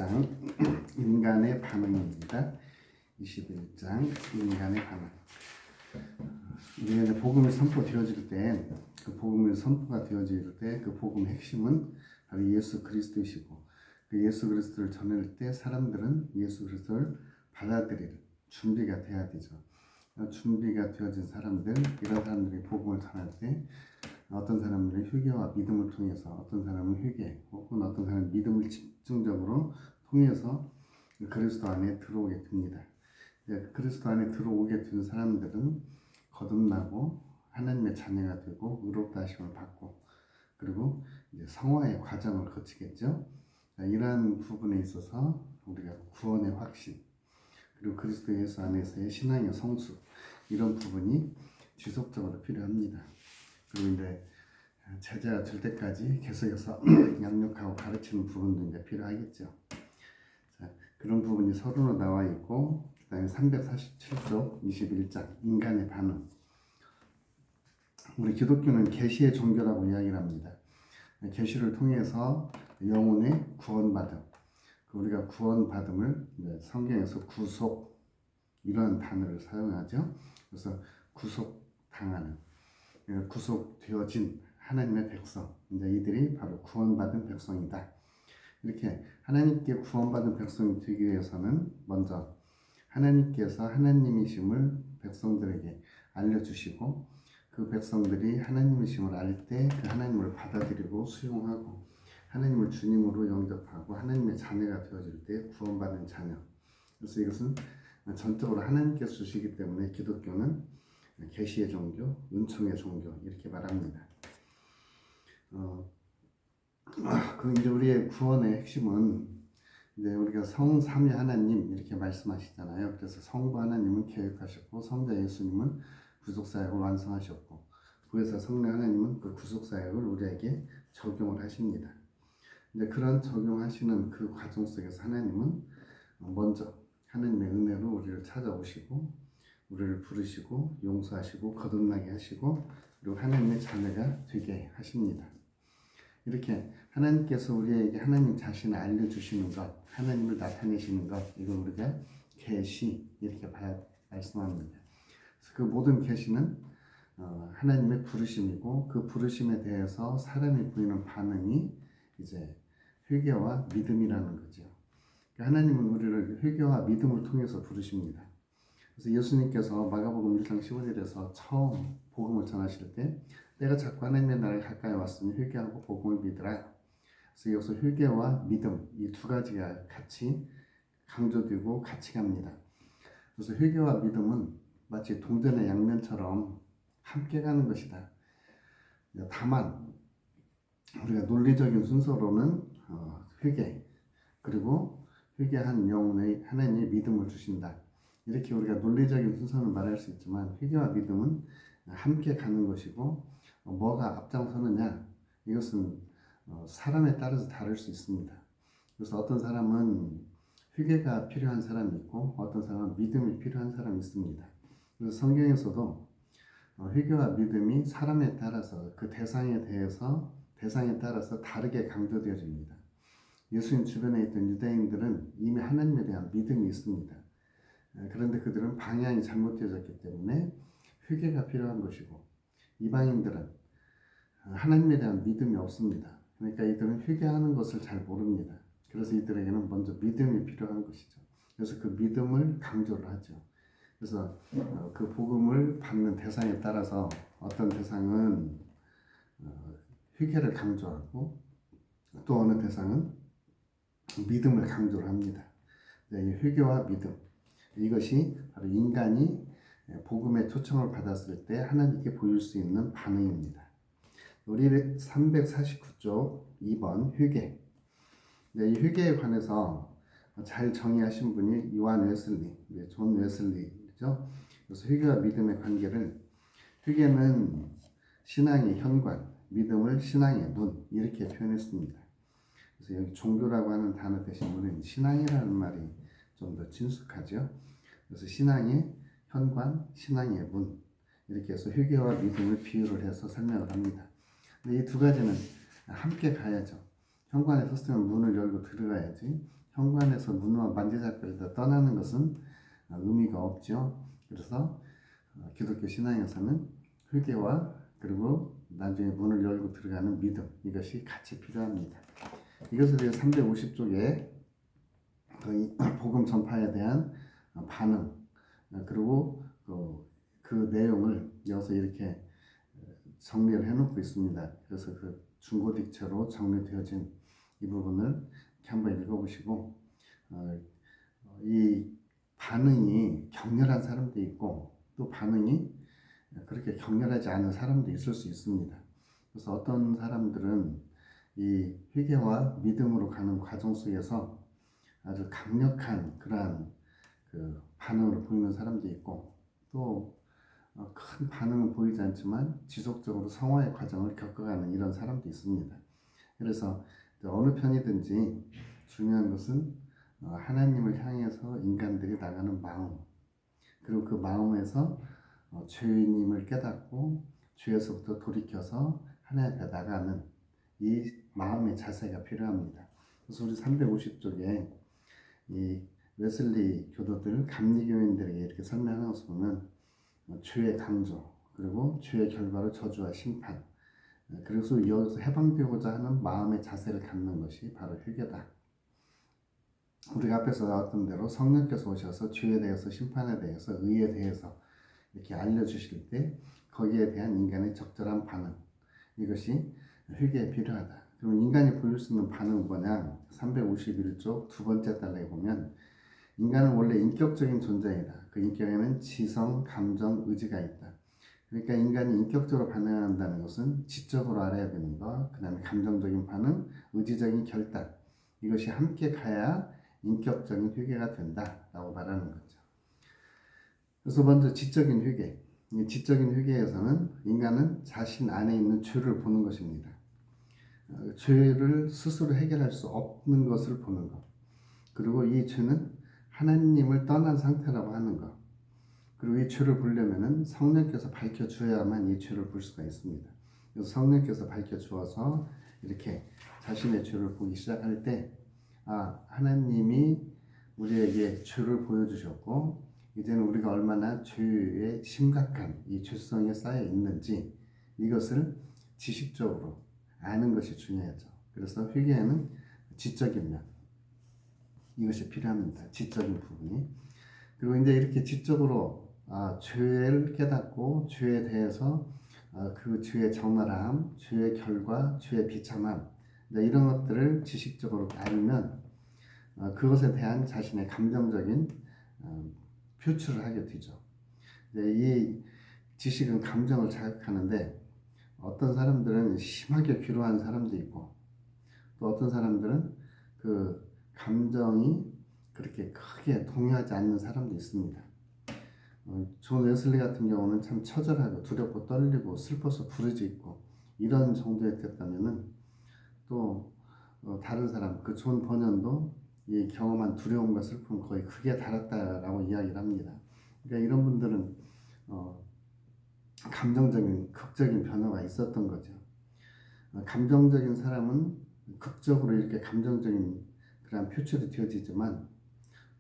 21장 인간의 반응입니다. 21장 인간의 반응. 우리가 이제 복음이 선포되어질 때, 그 복음이 선포가 되어질 때, 그 복음의 핵심은 바로 예수 그리스도이시고, 그 예수 그리스도를 전할 때 사람들은 예수 그리스도를 받아들일 준비가 돼야 되죠. 준비가 되어진 사람들, 이런 사람들이 복음을 전할 때 어떤 사람들은 회개와 믿음을 통해서, 어떤 사람은 회개 혹은 어떤 사람은 믿음을 집중적으로 통해서 그리스도 안에 들어오게 됩니다. 그리스도 안에 들어오게 된 사람들은 거듭나고 하나님의 자녀가 되고 의롭다 하심을 받고, 그리고 이제 성화의 과정을 거치겠죠. 이러한 부분에 있어서 우리가 구원의 확신, 그리고 그리스도 예수 안에서의 신앙의 성수, 이런 부분이 지속적으로 필요합니다. 그리고 이제 제자가 될 때까지 계속해서 양육하고 가르치는 부분도 이제 필요하겠죠. 자, 그런 부분이 서론으로 나와 있고, 그 다음에 347쪽 21장 인간의 반응. 우리 기독교는 계시의 종교라고 이야기를 합니다. 계시를 통해서 영혼의 구원받음, 우리가 구원받음을 성경에서 구속, 이런 단어를 사용하죠. 그래서 구속당하는, 구속되어진 하나님의 백성, 이제 이들이 바로 구원받은 백성이다. 이렇게 하나님께 구원받은 백성이 되기 위해서는 먼저 하나님께서 하나님이심을 백성들에게 알려주시고, 그 백성들이 하나님이심을 알 때 그 하나님을 받아들이고 수용하고 하나님을 주님으로 영접하고 하나님의 자녀가 되어질 때 구원받은 자녀. 그래서 이것은 전적으로 하나님께서 주시기 때문에 기독교는 계시의 종교, 은총의 종교, 이렇게 말합니다. 그 이제 우리의 구원의 핵심은 이제 우리가 성삼위 하나님 이렇게 말씀하시잖아요. 그래서 성부 하나님은 계획하셨고, 성자 예수님은 구속사역을 완성하셨고, 부에서 성령 하나님은 그 구속사역을 우리에게 적용을 하십니다. 이제 그런 적용하시는 그 과정 속에서 하나님은 먼저 하나님의 은혜로 우리를 찾아오시고, 우리를 부르시고 용서하시고 거듭나게 하시고, 그리고 하나님의 자녀가 되게 하십니다. 이렇게 하나님께서 우리에게 하나님 자신을 알려주시는 것, 하나님을 나타내시는 것, 이걸 우리가 계시, 이렇게 말씀합니다. 그래서 그 모든 계시는 하나님의 부르심이고, 그 부르심에 대해서 사람이 보이는 반응이 이제 회개와 믿음이라는 거죠. 하나님은 우리를 회개와 믿음을 통해서 부르십니다. 그래서 예수님께서 마가복음 1장 15절에서 처음 복음을 전하실 때, 내가 자꾸 하나님의 나라에 가까이 왔으니 회개하고 복음을 믿으라. 그래서 여기서 회개와 믿음, 이 두 가지가 같이 강조되고 같이 갑니다. 그래서 회개와 믿음은 마치 동전의 양면처럼 함께 가는 것이다. 다만 우리가 논리적인 순서로는 회개, 그리고 회개한 영혼의 하나님의 믿음을 주신다, 이렇게 우리가 논리적인 순서는 말할 수 있지만, 회개와 믿음은 함께 가는 것이고, 뭐가 앞장서느냐, 이것은 사람에 따라서 다를 수 있습니다. 그래서 어떤 사람은 회개가 필요한 사람이 있고, 어떤 사람은 믿음이 필요한 사람이 있습니다. 그래서 성경에서도 회개와 믿음이 사람에 따라서, 그 대상에 따라서 다르게 강조되어집니다. 예수님 주변에 있던 유대인들은 이미 하나님에 대한 믿음이 있습니다. 그런데 그들은 방향이 잘못되어졌기 때문에 회개가 필요한 것이고, 이방인들은 하나님에 대한 믿음이 없습니다. 그러니까 이들은 회개하는 것을 잘 모릅니다. 그래서 이들에게는 먼저 믿음이 필요한 것이죠. 그래서 그 믿음을 강조를 하죠. 그래서 그 복음을 받는 대상에 따라서 어떤 대상은 회개를 강조하고, 또 어느 대상은 믿음을 강조를 합니다. 이 회개와 믿음, 이것이 바로 인간이 복음의 초청을 받았을 때 하나님께 보일 수 있는 반응입니다. 우리 349쪽 2번 회개. 이 회개에 관해서 잘 정의하신 분이 요한 웨슬리, 존 웨슬리죠. 그래서 회개와 믿음의 관계를, 회개는 신앙의 현관, 믿음을 신앙의 문, 이렇게 표현했습니다. 그래서 여기 종교라고 하는 단어 대신 우리는 신앙이라는 말이 좀 더 친숙하죠. 그래서 신앙의 현관, 신앙의 문, 이렇게 해서 회개와 믿음을 비유를 해서 설명을 합니다. 근데 이 두 가지는 함께 가야죠. 현관에 섰으면 문을 열고 들어가야지, 현관에서 문만 만지작거리다 떠나는 것은 의미가 없죠. 그래서 기독교 신앙에서는 회개와 그리고 나중에 문을 열고 들어가는 믿음, 이것이 같이 필요합니다. 이것에 대해 350쪽에 복음 전파에 대한 반응, 그리고 그 내용을 여기서 이렇게 정리를 해놓고 있습니다. 그래서 그 중고딕체로 정리되어진 이 부분을 이렇게 한번 읽어보시고, 이 반응이 격렬한 사람도 있고 또 반응이 그렇게 격렬하지 않은 사람도 있을 수 있습니다. 그래서 어떤 사람들은 이 회개와 믿음으로 가는 과정 속에서 아주 강력한 그러한 그 반응을 보이는 사람도 있고, 또 큰 반응은 보이지 않지만 지속적으로 성화의 과정을 겪어가는 이런 사람도 있습니다. 그래서 어느 편이든지 중요한 것은 하나님을 향해서 인간들이 나가는 마음, 그리고 그 마음에서 죄인임을 깨닫고 죄에서부터 돌이켜서 하나님 앞에 나가는 이 마음의 자세가 필요합니다. 그래서 우리 350쪽에 이 웨슬리 교도들, 감리교인들에게 이렇게 설명하는 것을 보면 죄의 강조, 그리고 죄의 결과로 저주와 심판, 그래서 여기서 해방되고자 하는 마음의 자세를 갖는 것이 바로 회개다. 우리가 앞에서 나왔던 대로 성령께서 오셔서 죄에 대해서, 심판에 대해서, 의에 대해서 이렇게 알려주실 때 거기에 대한 인간의 적절한 반응, 이것이 회개에 필요하다. 그럼 인간이 보일 수 있는 반응은 뭐냐? 351쪽 두 번째 단락에 보면 인간은 원래 인격적인 존재이다. 그 인격에는 지성, 감정, 의지가 있다. 그러니까 인간이 인격적으로 반응한다는 것은 지적으로 알아야 되는 것, 그 다음에 감정적인 반응, 의지적인 결단, 이것이 함께 가야 인격적인 회개가 된다라고 말하는 거죠. 그래서 먼저 지적인 회개. 지적인 회개에서는 인간은 자신 안에 있는 죄를 보는 것입니다. 죄를 스스로 해결할 수 없는 것을 보는 것. 그리고 이 죄는 하나님을 떠난 상태라고 하는 것. 그리고 이 죄를 보려면은 성령께서 밝혀주어야만 이 죄를 볼 수가 있습니다. 그래서 성령께서 밝혀주어서 이렇게 자신의 죄를 보기 시작할 때, 하나님이 우리에게 죄를 보여주셨고, 이제는 우리가 얼마나 죄에 심각한 이 죄성에 쌓여 있는지 이것을 지식적으로 아는 것이 중요하죠. 그래서 회개에는 지적인 면, 이것이 필요합니다. 지적인 부분이. 그리고 이제 이렇게 지적으로 죄를 깨닫고 죄에 대해서 그 죄의 적나라함, 죄의 결과, 죄의 비참함, 이런 것들을 지식적으로 알면 그것에 대한 자신의 감정적인 표출을 하게 되죠. 이 지식은 감정을 자극하는데 어떤 사람들은 심하게 괴로워하는 사람도 있고, 또 어떤 사람들은 그 감정이 그렇게 크게 동요하지 않는 사람도 있습니다. 존 웨슬리 같은 경우는 참 처절하고 두렵고 떨리고 슬퍼서 부르짖고 이런 정도에 됐다면은, 또 다른 사람, 그 존 버년도 이 경험한 두려움과 슬픔 거의 극에 달했다라고 이야기를 합니다. 그러니까 이런 분들은 감정적인 극적인 변화가 있었던 거죠. 감정적인 사람은 극적으로 이렇게 감정적인 그런 표출이 되어지지만,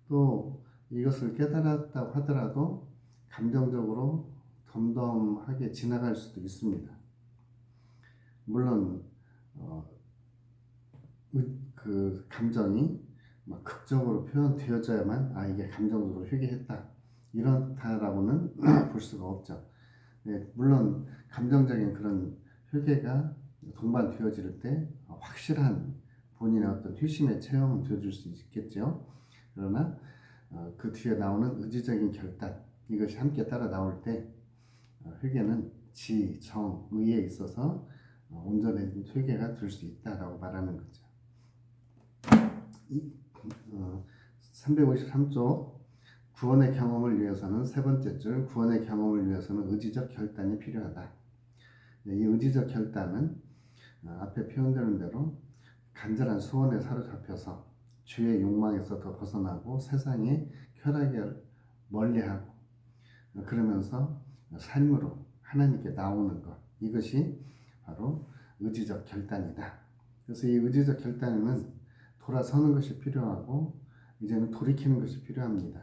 또 이것을 깨달았다고 하더라도 감정적으로 덤덤하게 지나갈 수도 있습니다. 물론 그 감정이 막 극적으로 표현되어져야만 이게 감정적으로 회개했다, 이렇다라고는 볼 수가 없죠. 물론 감정적인 그런 회개가 동반되어질 때 확실한 본인의 어떤 회심의 체험은 되어줄 수 있겠죠. 그러나 그 뒤에 나오는 의지적인 결단, 이것이 함께 따라 나올 때 회개는 지, 정, 의에 있어서 온전한 회개가 될 수 있다라고 말하는 거죠. 353쪽 구원의 경험을 위해서는, 세 번째 줄, 구원의 경험을 위해서는 의지적 결단이 필요하다. 이 의지적 결단은 앞에 표현되는 대로 간절한 소원에 사로잡혀서 죄의 욕망에서 더 벗어나고 세상의 쾌락을 멀리하고, 그러면서 삶으로 하나님께 나오는 것, 이것이 바로 의지적 결단이다. 그래서 이 의지적 결단에는 돌아서는 것이 필요하고 이제는 돌이키는 것이 필요합니다.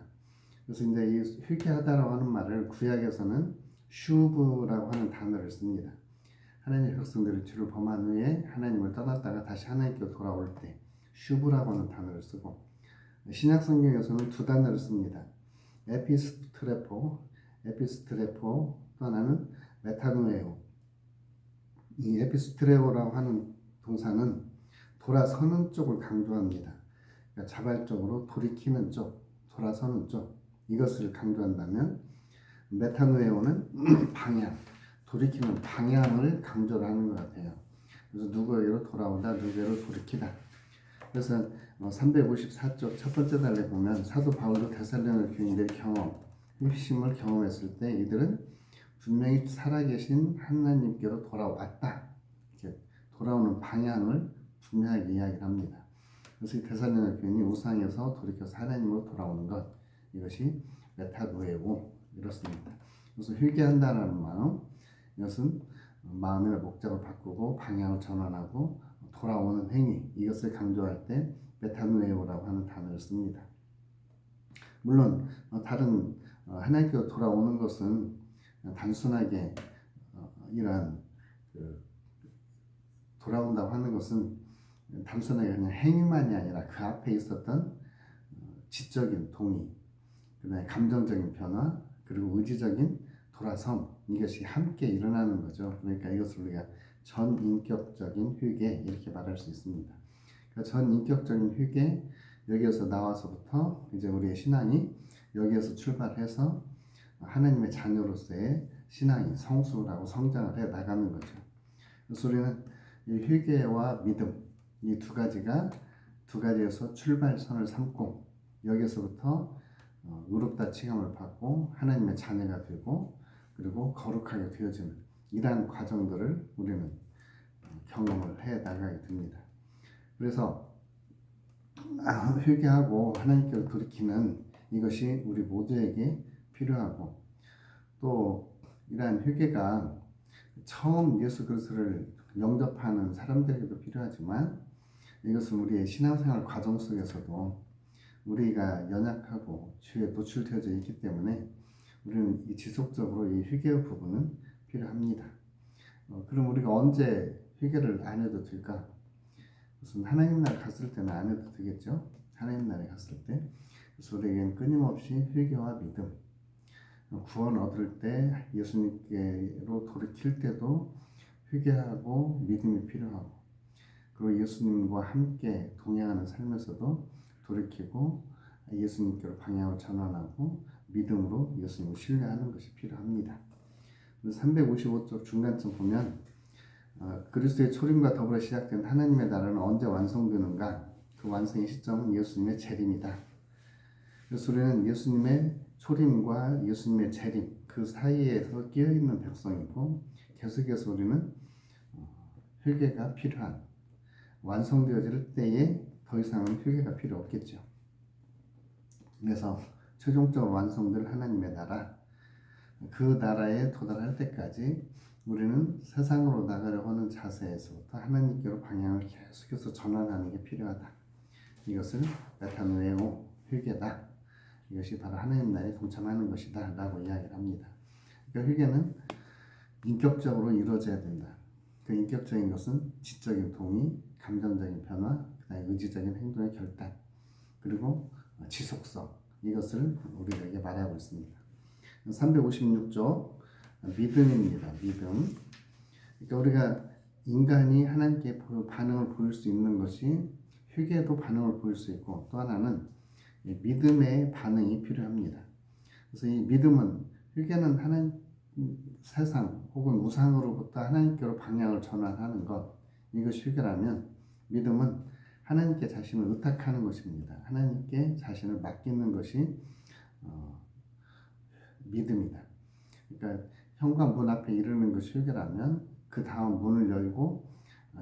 그래서 이제 이 회개하다라고 하는 말을 구약에서는 슈브라고 하는 단어를 씁니다. 하나님의 백성들이 죄를 범한 후에 하나님을 떠났다가 다시 하나님께로 돌아올 때 슈브라고 하는 단어를 쓰고, 신약 성경에서는 두 단어를 씁니다. 에피스트레포 또 하나는 메타노에오. 이 에피스트레오라고 하는 동사는 돌아서는 쪽을 강조합니다. 그러니까 자발적으로 돌이키는 쪽, 돌아서는 쪽, 이것을 강조한다면, 메타노에오는 방향, 돌이키는 방향을 강조를 하는 것 같아요. 그래서 누구에게로 돌아오다, 누구에게로 돌이키다. 그래서 354쪽 첫 번째 달에 보면 사도 바울도 데살로니가 교인들의 경험, 회심을 경험했을 때 이들은 분명히 살아계신 하나님께로 돌아왔다. 이렇게 돌아오는 방향을 분명하게 이야기를 합니다. 그래서 이 데살로니가 교인이 우상에서 돌이켜서 하나님으로 돌아오는 것, 이것이 메타노에오 이렇습니다. 그래서 회개한다는 마음, 이것은 마음의 목적을 바꾸고 방향을 전환하고 돌아오는 행위, 이것을 강조할 때 메타노에오라고 하는 단어를 씁니다. 물론 다른 하나님께로 돌아오는 것은 단순하게 이러한 돌아온다고 하는 것은 단순하게 그냥 행위만이 아니라 그 앞에 있었던 지적인 동의, 그다음에 감정적인 변화, 그리고 의지적인 돌아섬, 이것이 함께 일어나는 거죠. 그러니까 이것을 우리가 전인격적인 회개 이렇게 말할 수 있습니다. 그러니까 전인격적인 회개, 여기에서 나와서부터 이제 우리의 신앙이 여기에서 출발해서 하나님의 자녀로서의 신앙이 성숙하고 성장을 해 나가는 거죠. 그래서 우리는 이 회개와 믿음, 이 두 가지에서 출발선을 삼고 여기서부터 의롭다 칭함을 받고 하나님의 자녀가 되고 그리고 거룩하게 되어지는 이러한 과정들을 우리는 경험을 해 나가게 됩니다. 그래서 회개하고 하나님께로 돌이키는 이것이 우리 모두에게 필요하고, 또 이러한 회개가 처음 예수 그리스도를 영접하는 사람들에게도 필요하지만, 이것은 우리의 신앙생활 과정 속에서도 우리가 연약하고 죄에 노출되어져 있기 때문에 우리는 이 지속적으로 이 회개의 부분은 필요합니다. 그럼 우리가 언제 회개를 안 해도 될까? 무슨 하나님 나라 갔을 때는 안 해도 되겠죠? 하나님 나라에 갔을 때. 그래서 우리에게는 끊임없이 회개와 믿음, 구원 얻을 때 예수님께로 돌이킬 때도 회개하고 믿음이 필요하고, 그리고 예수님과 함께 동행하는 삶에서도 돌이키고 예수님께로 방향을 전환하고 믿음으로 예수님을 신뢰하는 것이 필요합니다. 355쪽 중간쯤 보면 그리스도의 초림과 더불어 시작된 하나님의 나라는 언제 완성되는가? 그 완성의 시점은 예수님의 재림이다. 그래서 우리는 예수님의 초림과 예수님의 재림 그 사이에서 끼어있는 백성이고, 계속해서 우리는 회개가 필요한, 완성되어질 때에 더 이상은 회개가 필요 없겠죠. 그래서 최종적으로 완성될 하나님의 나라, 그 나라에 도달할 때까지 우리는 세상으로 나가려고 하는 자세에서부터 하나님께로 방향을 계속해서 전환하는 게 필요하다. 이것을 메타노에오, 회개다. 이것이 바로 하나님 나라에 동참하는 것이다 라고 이야기를 합니다. 그러니까 회개는 인격적으로 이루어져야 된다. 그 인격적인 것은 지적인 동의, 감정적인 변화, 그다음에 의지적인 행동의 결단, 그리고 지속성, 이것을 우리에게 말하고 있습니다. 356조 믿음입니다. 믿음. 그러니까 우리가 인간이 하나님께 반응을 보일 수 있는 것이 회개도 반응을 보일 수 있고, 또 하나는 믿음의 반응이 필요합니다. 그래서 이 믿음은, 회개는 하나님, 세상 혹은 우상으로부터 하나님께로 방향을 전환하는 것, 이것이 회개라면, 믿음은 하나님께 자신을 의탁하는 것입니다. 하나님께 자신을 맡기는 것이 믿음이다. 그러니까 현관 문 앞에 이르는 것이 회개라면, 그 다음 문을 열고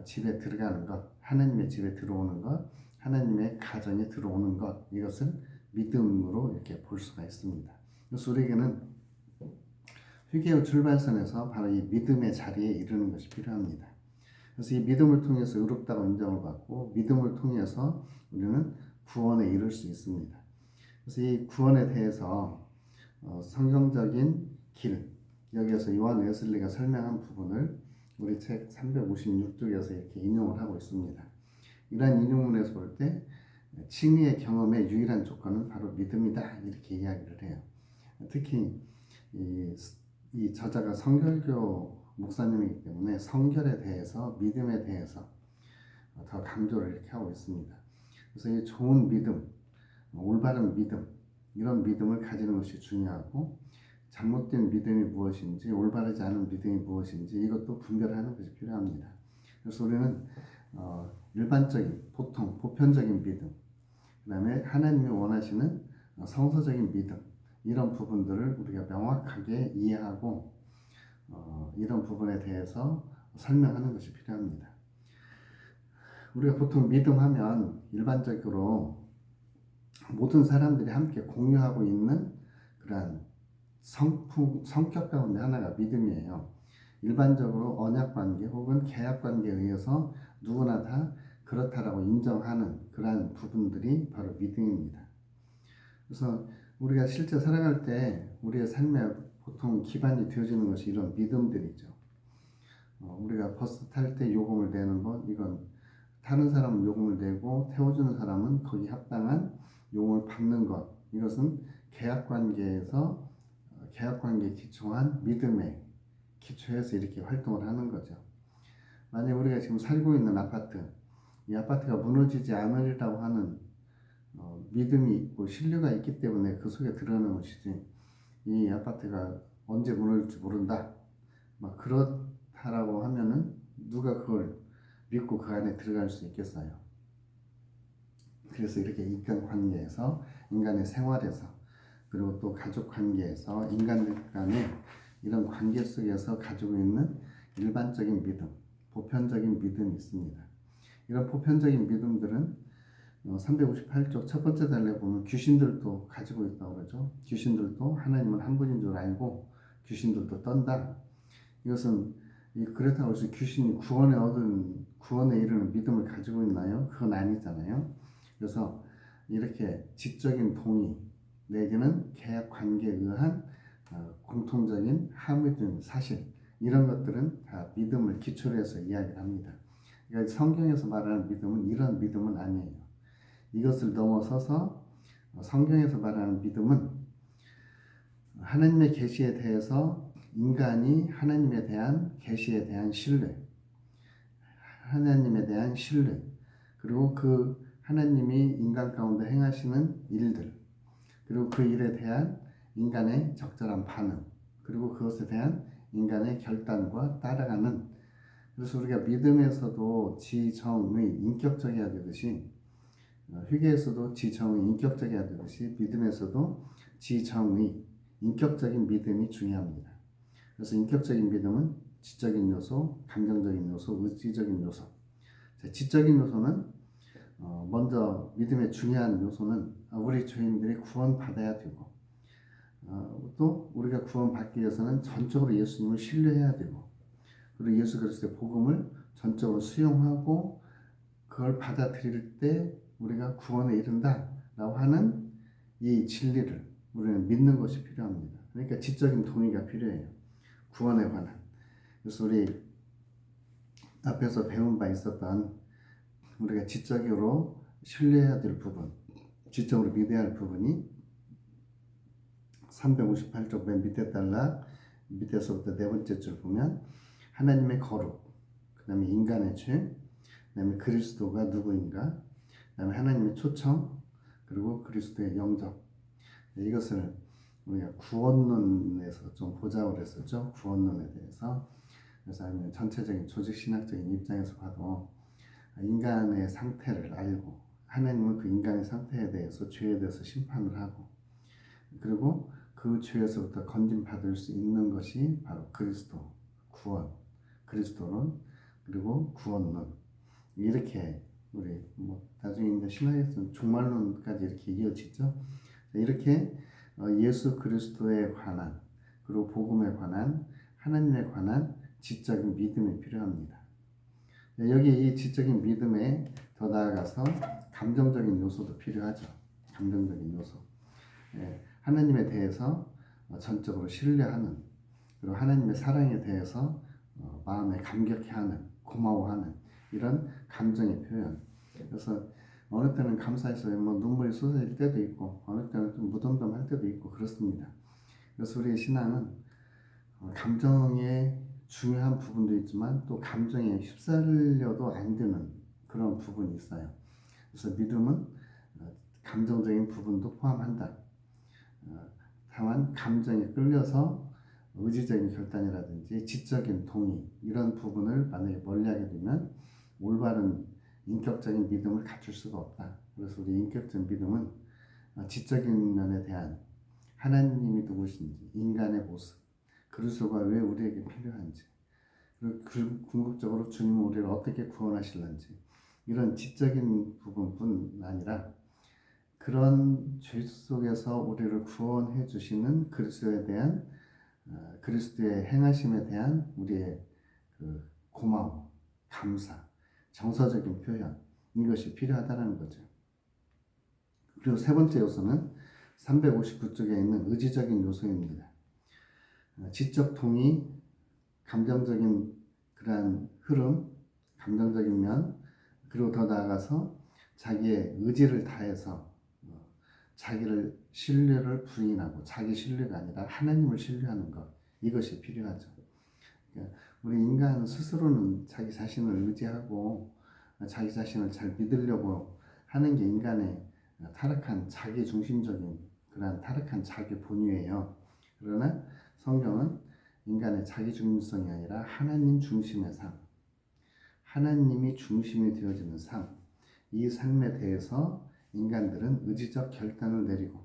집에 들어가는 것, 하나님의 집에 들어오는 것, 하나님의 가정에 들어오는 것, 이것을 믿음으로 이렇게 볼 수가 있습니다. 그래서 우리에게는 회개의 출발선에서 바로 이 믿음의 자리에 이르는 것이 필요합니다. 그래서 이 믿음을 통해서 의롭다고 인정을 받고 믿음을 통해서 우리는 구원에 이를 수 있습니다. 그래서 이 구원에 대해서 성경적인 길, 여기에서 요한 웨슬리가 설명한 부분을 우리 책 356쪽에서 이렇게 인용을 하고 있습니다. 이러한 인용문에서 볼 때 칭의의 경험의 유일한 조건은 바로 믿음이다 이렇게 이야기를 해요. 특히 이 저자가 성결교 목사님이기 때문에 성결에 대해서 믿음에 대해서 더 강조를 이렇게 하고 있습니다. 그래서 이 좋은 믿음, 올바른 믿음 이런 믿음을 가지는 것이 중요하고 잘못된 믿음이 무엇인지 올바르지 않은 믿음이 무엇인지 이것도 분별하는 것이 필요합니다. 그래서 우리는 일반적인 보편적인 믿음 그 다음에 하나님이 원하시는 성서적인 믿음 이런 부분들을 우리가 명확하게 이해하고 이런 부분에 대해서 설명하는 것이 필요합니다. 우리가 보통 믿음하면 일반적으로 모든 사람들이 함께 공유하고 있는 그러한 성격 가운데 하나가 믿음이에요. 일반적으로 언약관계 혹은 계약관계에 의해서 누구나 다 그렇다라고 인정하는 그러한 부분들이 바로 믿음입니다. 그래서 우리가 실제 살아갈 때 우리의 삶에 보통 기반이 되어지는 것이 이런 믿음들이죠. 우리가 버스 탈 때 요금을 내는 것, 이건 타는 사람은 요금을 내고 태워주는 사람은 거기 합당한 요금을 받는 것, 이것은 계약관계에서 계약관계에 기초한 믿음에 기초해서 이렇게 활동을 하는 거죠. 만약 우리가 지금 살고 있는 아파트, 이 아파트가 무너지지 않으리라고 하는 믿음이 있고 신뢰가 있기 때문에 그 속에 들어가는 것이지, 이 아파트가 언제 무너질지 모른다 막 그렇다라고 하면은 누가 그걸 믿고 그 안에 들어갈 수 있겠어요. 그래서 이렇게 인간관계에서 인간의 생활에서 그리고 또 가족관계에서 인간들 간의 이런 관계 속에서 가지고 있는 일반적인 믿음, 보편적인 믿음이 있습니다. 이런 보편적인 믿음들은 358쪽 첫 번째 단락에 보면 귀신들도 가지고 있다고 그러죠. 귀신들도 하나님은 한 분인 줄 알고 귀신들도 떤다. 이것은 그렇다고 해서 귀신이 구원에 이르는 믿음을 가지고 있나요? 그건 아니잖아요. 그래서 이렇게 지적인 동의 내지는 계약 관계에 의한 공통적인 함의된 사실 이런 것들은 다 믿음을 기초로 해서 이야기를 합니다. 그러니까 성경에서 말하는 믿음은 이런 믿음은 아니에요. 이것을 넘어서서 성경에서 말하는 믿음은 하나님의 계시에 대해서 인간이 하나님에 대한 계시에 대한 신뢰, 하나님에 대한 신뢰, 그리고 그 하나님이 인간 가운데 행하시는 일들, 그리고 그 일에 대한 인간의 적절한 반응, 그리고 그것에 대한 인간의 결단과 따라가는, 그래서 우리가 믿음에서도 지정의 인격적이어야 되듯이 회개에서도 지정의 인격적이어야 되듯이 믿음에서도 지정의 인격적인 믿음이 중요합니다. 그래서 인격적인 믿음은 지적인 요소, 감정적인 요소, 의지적인 요소. 지적인 요소는 먼저 믿음의 중요한 요소는 우리 죄인들이 구원받아야 되고 또 우리가 구원받기 위해서는 전적으로 예수님을 신뢰해야 되고 그리고 예수 그리스도의 복음을 전적으로 수용하고 그걸 받아들일 때 우리가 구원에 이른다라고 하는 이 진리를 우리는 믿는 것이 필요합니다. 그러니까 지적인 동의가 필요해요. 구원에 관한. 그래서 우리 앞에서 배운 바 있었던 우리가 지적으로 신뢰해야 될 부분, 지적으로 믿어야 할 부분이 358쪽 맨 밑에 달락 밑에서부터 네 번째 줄 보면 하나님의 거룩, 그 다음에 인간의 죄, 그 다음에 그리스도가 누구인가, 그 다음에 하나님의 초청, 그리고 그리스도의 영접. 이것을 우리가 구원론에서 좀 보자고 그랬었죠. 구원론에 대해서. 그래서 아니면 전체적인 조직신학적인 입장에서 봐도 인간의 상태를 알고 하나님은 그 인간의 상태에 대해서 죄에 대해서 심판을 하고 그리고 그 죄에서부터 건짐받을 수 있는 것이 바로 그리스도, 구원, 그리스도론, 그리고 구원론. 이렇게 우리 나중에 이제 신학에서는 종말론까지 이렇게 이어지죠. 이렇게 예수 그리스도에 관한 그리고 복음에 관한 하나님에 관한 지적인 믿음이 필요합니다. 여기 이 지적인 믿음에 더 나아가서 감정적인 요소도 필요하죠. 감정적인 요소. 하나님에 대해서 전적으로 신뢰하는, 그리고 하나님의 사랑에 대해서 마음에 감격해하는, 고마워하는 이런 감정의 표현. 그래서 어느 때는 감사해서 뭐 눈물이 쏟아질 때도 있고, 어느 때는 좀 무덤덤할 때도 있고 그렇습니다. 그래서 우리의 신앙은 감정의 중요한 부분도 있지만 또 감정에 휩쓸려도 안 되는 그런 부분이 있어요. 그래서 믿음은 감정적인 부분도 포함한다. 다만 감정에 끌려서 의지적인 결단이라든지 지적인 동의 이런 부분을 만약에 멀리하게 되면 올바른 인격적인 믿음을 갖출 수가 없다. 그래서 우리 인격적 믿음은 지적인 면에 대한 하나님이 누구신지, 인간의 모습, 그리스도가 왜 우리에게 필요한지, 그리고 궁극적으로 주님은 우리를 어떻게 구원하실는지 이런 지적인 부분뿐 아니라 그런 죄 속에서 우리를 구원해 주시는 그리스도에 대한 그리스도의 행하심에 대한 우리의 그 고마움, 감사, 정서적인 표현 이것이 필요하다는 거죠. 그리고 세 번째 요소는 359쪽에 있는 의지적인 요소입니다. 지적 동의, 감정적인 그러한 흐름, 감정적인 면, 그리고 더 나아가서 자기의 의지를 다해서 자기를 신뢰를 부인하고 자기 신뢰가 아니라 하나님을 신뢰하는 것 이것이 필요하죠. 그러니까 우리 인간 스스로는 자기 자신을 의지하고 자기 자신을 잘 믿으려고 하는 게 인간의 타락한 자기 중심적인 그러한 타락한 자기 본유예요. 그러나 성경은 인간의 자기 중심성이 아니라 하나님 중심의 삶, 하나님이 중심이 되어지는 삶, 이 삶에 대해서 인간들은 의지적 결단을 내리고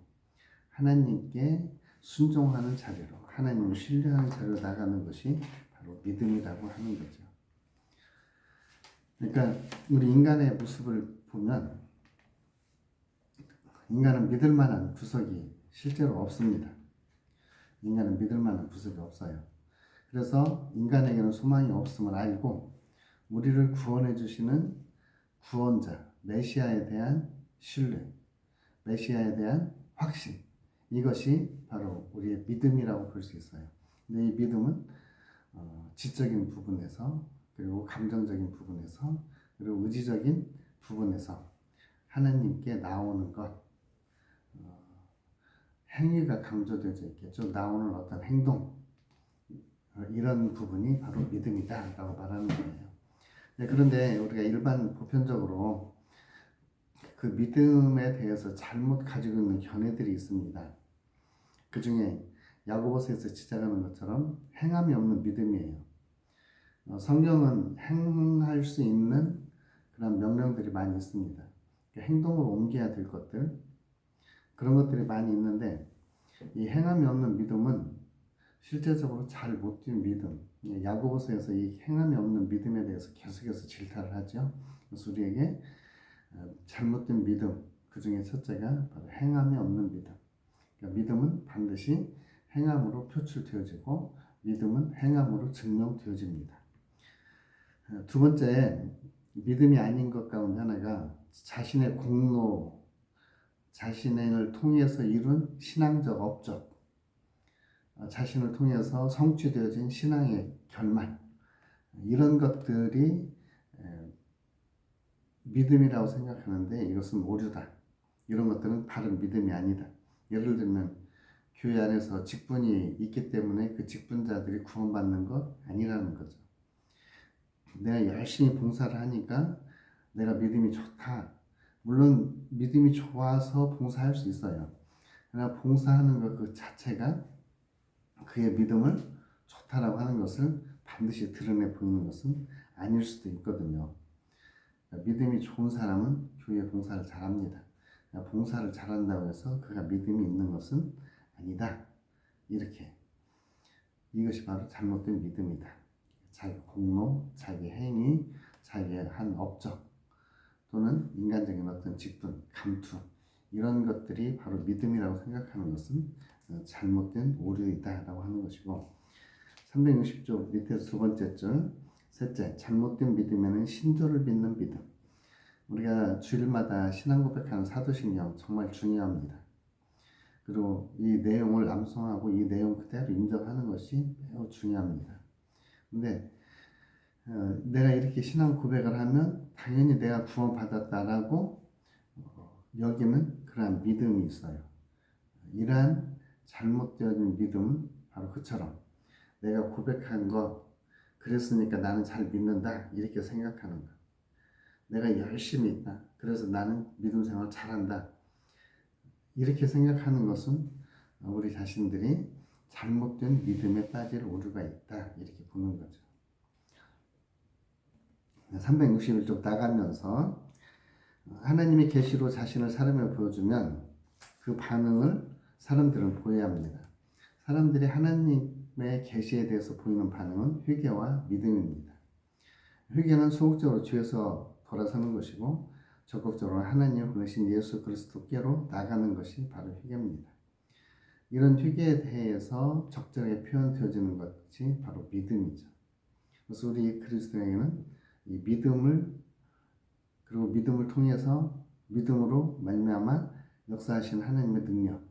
하나님께 순종하는 자리로, 하나님을 신뢰하는 자리로 나가는 것이 바로 믿음이라고 하는 거죠. 그러니까 우리 인간의 모습을 보면 인간은 믿을 만한 구석이 실제로 없습니다. 인간은 믿을 만한 구석이 없어요. 그래서 인간에게는 소망이 없음을 알고 우리를 구원해 주시는 구원자, 메시아에 대한 신뢰, 메시아에 대한 확신, 이것이 바로 우리의 믿음이라고 볼 수 있어요. 근데 이 믿음은 지적인 부분에서, 그리고 감정적인 부분에서, 그리고 의지적인 부분에서 하나님께 나오는 것, 행위가 강조되어 있겠죠. 나오는 어떤 행동, 이런 부분이 바로 믿음이다라고 말하는 거예요. 그런데 우리가 일반 보편적으로 그 믿음에 대해서 잘못 가지고 있는 견해들이 있습니다. 그 중에 야고보서에서 지적하는 것처럼 행함이 없는 믿음이에요. 성경은 행할 수 있는 그런 명령들이 많이 있습니다. 행동으로 옮겨야 될 것들, 그런 것들이 많이 있는데 이 행함이 없는 믿음은 실제적으로 잘 못 뛴 믿음. 야고보서에서 이 행함이 없는 믿음에 대해서 계속해서 질타를 하죠. 그래서 우리에게 잘못된 믿음, 그 중에 첫째가 바로 행함이 없는 믿음. 그러니까 믿음은 반드시 행함으로 표출되어지고 믿음은 행함으로 증명되어집니다. 두 번째, 믿음이 아닌 것 가운데 하나가 자신의 공로, 자신을 통해서 이룬 신앙적 업적, 자신을 통해서 성취되어진 신앙의 결말, 이런 것들이 믿음이라고 생각하는데 이것은 오류다. 이런 것들은 바른 믿음이 아니다. 예를 들면 교회 안에서 직분이 있기 때문에 그 직분자들이 구원받는 것 아니라는 거죠. 내가 열심히 봉사를 하니까 내가 믿음이 좋다. 물론 믿음이 좋아서 봉사할 수 있어요. 그러나 봉사하는 것 그 자체가 그의 믿음을 좋다라고 하는 것을 반드시 드러내 보이는 것은 아닐 수도 있거든요. 믿음이 좋은 사람은 교회 봉사를 잘합니다. 봉사를 잘한다고 해서 그가 믿음이 있는 것은 아니다. 이렇게. 이것이 바로 잘못된 믿음이다. 자기 공로, 자기 행위, 자기의 한 업적, 또는 인간적인 어떤 직분, 감투, 이런 것들이 바로 믿음이라고 생각하는 것은 잘못된 오류이다라고 하는 것이고, 360쪽 밑에서 두 번째 줄, 셋째, 잘못된 믿음에는 신조를 믿는 믿음. 우리가 주일마다 신앙 고백하는 사도신경 정말 중요합니다. 그리고 이 내용을 암송하고 이 내용 그대로 인정하는 것이 매우 중요합니다. 근데 내가 이렇게 신앙 고백을 하면 당연히 내가 구원받았다라고 여기는 그러한 믿음이 있어요. 이러한 잘못되어진 믿음은 바로 그처럼 내가 고백한 것 그랬으니까 나는 잘 믿는다 이렇게 생각하는 것. 내가 열심히 있다. 그래서 나는 믿음 생활 잘한다. 이렇게 생각하는 것은 우리 자신들이 잘못된 믿음에 빠질 오류가 있다. 이렇게 보는 거죠. 361쪽 나가면서 하나님의 계시로 자신을 사람에 보여주면 그 반응을 사람들은 보여야 합니다. 사람들이 하나님의 계시에 대해서 보이는 반응은 회개와 믿음입니다. 회개는 소극적으로 죄에서 돌아서는 것이고 적극적으로 하나님을 보내신 예수 그리스도께로 나가는 것이 바로 회개입니다. 이런 회개에 대해서 적절하게 표현되어지는 것이 바로 믿음이죠. 그래서 우리 그리스도에게는 이 믿음을 그리고 믿음을 통해서 믿음으로 말미암아 역사하신 하나님의 능력,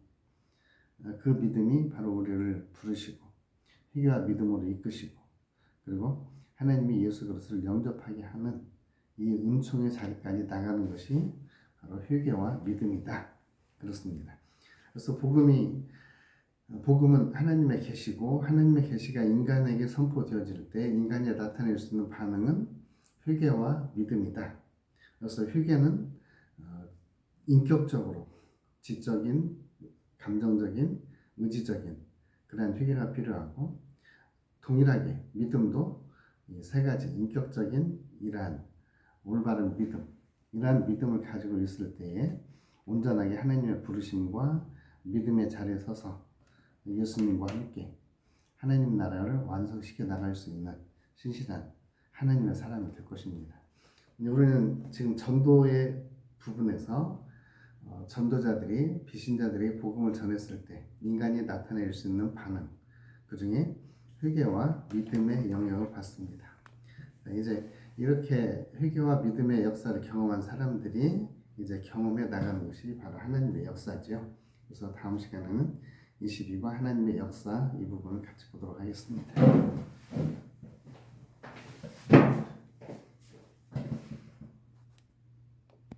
그 믿음이 바로 우리를 부르시고 회개와 믿음으로 이끄시고 그리고 하나님이 예수 그리스도를 영접하게 하는 이 은총의 자리까지 나가는 것이 바로 회개와 믿음이다. 그렇습니다. 그래서 복음은 하나님의 계시고 하나님의 계시가 인간에게 선포되어질 때 인간이 나타낼 수 있는 반응은 회개와 믿음이다. 그래서 회개는 인격적으로 지적인, 감정적인, 의지적인 그러한 회개가 필요하고 동일하게 믿음도 이 세 가지 인격적인 이러한 올바른 믿음, 이러한 믿음을 가지고 있을 때에 온전하게 하나님의 부르심과 믿음의 자리에 서서 예수님과 함께 하나님 나라를 완성시켜 나갈 수 있는 신실한 하나님의 사람이 될 것입니다. 우리는 지금 전도의 부분에서 전도자들이 비신자들에게 복음을 전했을 때 인간이 나타낼 수 있는 반응, 그 중에 회개와 믿음의 영향을 받습니다. 이제 이렇게 회개와 믿음의 역사를 경험한 사람들이 이제 경험해 나가는 것이 바로 하나님의 역사죠. 그래서 다음 시간에는 22과 하나님의 역사 이 부분을 같이 보도록 하겠습니다.